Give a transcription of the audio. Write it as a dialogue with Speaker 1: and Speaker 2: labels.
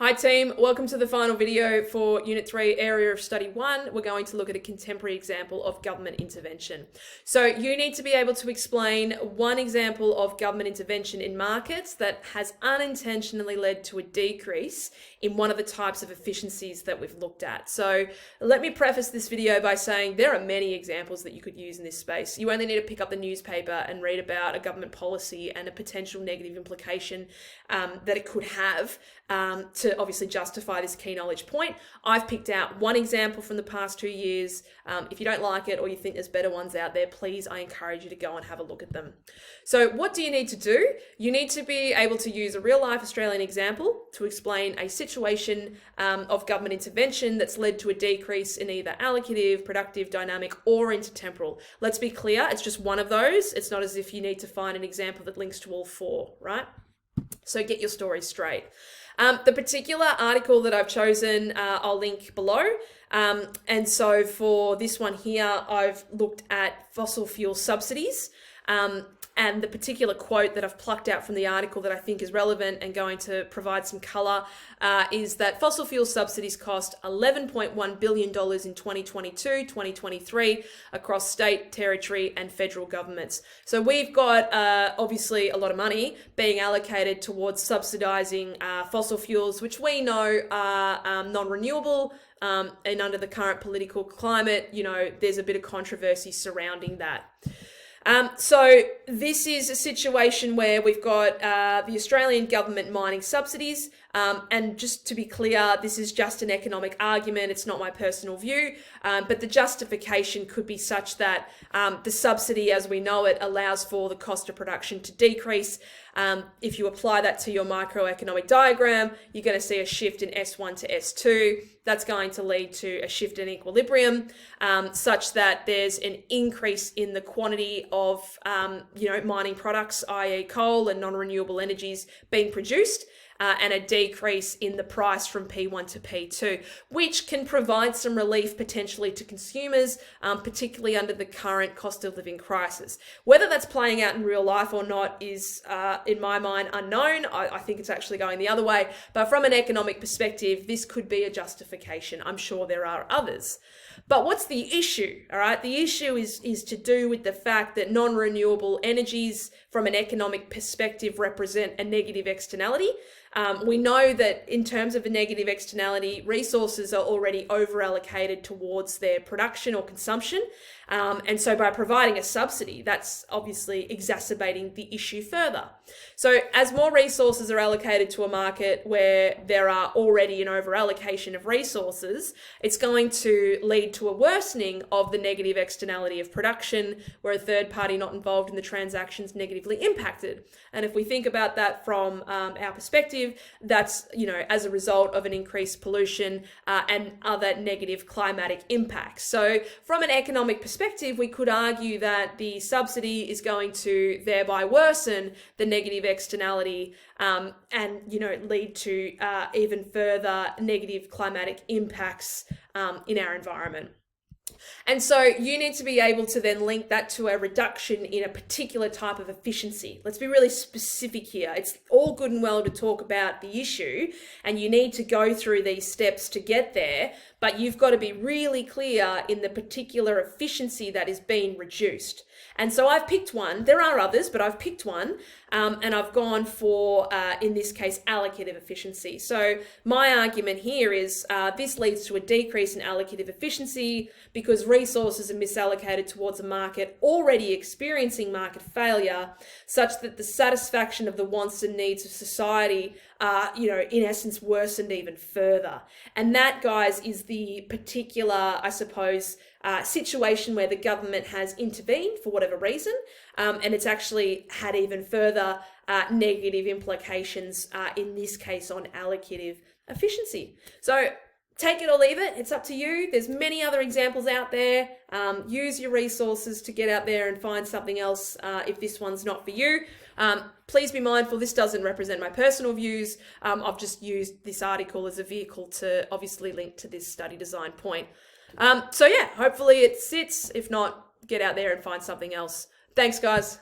Speaker 1: Hi team, welcome to the final video for Unit 3, Area of Study 1. We're going to look at a contemporary example of government intervention. So you need to be able to explain one example of government intervention in markets that has unintentionally led to a decrease in one of the types of efficiencies that we've looked at. So let me preface this video by saying there are many examples that you could use in this space. You only need to pick up the newspaper and read about a government policy and a potential negative implication that it could have to obviously justify this key knowledge point. I've picked out one example from the past 2 years. If you don't like it or you think there's better ones out there, please, I encourage you to go and have a look at them. So what do you need to do? You need to be able to use a real life Australian example to explain a situation of government intervention that's led to a decrease in either allocative, productive, dynamic, or intertemporal. Let's be clear, it's just one of those. It's not as if you need to find an example that links to all four, right? So get your story straight. The particular article that I've chosen, I'll link below. And so for this one here, I've looked at fossil fuel subsidies. And the particular quote that I've plucked out from the article that I think is relevant and going to provide some colour is that fossil fuel subsidies cost $11.1 billion in 2022-2023 across state, territory and federal governments. So we've got obviously a lot of money being allocated towards subsidising fossil fuels, which we know are non-renewable. And under the current political climate, you know, there's a bit of controversy surrounding that. So this is a situation where we've got the Australian government mining subsidies, and just to be clear, this is just an economic argument. It's not my personal view, but the justification could be such that the subsidy as we know it allows for the cost of production to decrease. If you apply that to your microeconomic diagram, you're going to see a shift in S1 to S2. That's going to lead to a shift in equilibrium, such that there's an increase in the quantity of mining products, i.e. coal and non-renewable energies being produced, and a decrease in the price from P1 to P2, which can provide some relief potentially to consumers, particularly under the current cost of living crisis. Whether that's playing out in real life or not is, in my mind, unknown. I think it's actually going the other way. But from an economic perspective, this could be a justification. I'm sure there are others. But what's the issue? All right, the issue is to do with the fact that non-renewable energies from an economic perspective represent a negative externality. We know that in terms of a negative externality, resources are already over-allocated towards their production or consumption. And so by providing a subsidy, that's obviously exacerbating the issue further. So as more resources are allocated to a market where there are already an over-allocation of resources, it's going to lead to a worsening of the negative externality of production, where a third party not involved in the transaction is negatively impacted. And if we think about that from our perspective, that's, as a result of an increased pollution and other negative climatic impacts. So from an economic perspective, we could argue that the subsidy is going to thereby worsen the negative externality and, lead to even further negative climatic impacts in our environment. And so you need to be able to then link that to a reduction in a particular type of efficiency. Let's be really specific here. It's all good and well to talk about the issue, and you need to go through these steps to get there, but you've got to be really clear in the particular efficiency that is being reduced. And so I've picked one. There are others, but I've picked one, and I've gone for, in this case, allocative efficiency. So my argument here is this leads to a decrease in allocative efficiency because resources are misallocated towards a market already experiencing market failure, such that the satisfaction of the wants and needs of society are, in essence, worsened even further. And that, guys, is the particular, I suppose, situation where the government has intervened for whatever reason, and it's actually had even further negative implications, in this case on allocative efficiency. So take it or leave it. It's up to you. There's many other examples out there. Use your resources to get out there and find something else if this one's not for you. Please be mindful, this doesn't represent my personal views. I've just used this article as a vehicle to obviously link to this study design point. So yeah, hopefully it sits. If not, get out there and find something else. Thanks, guys.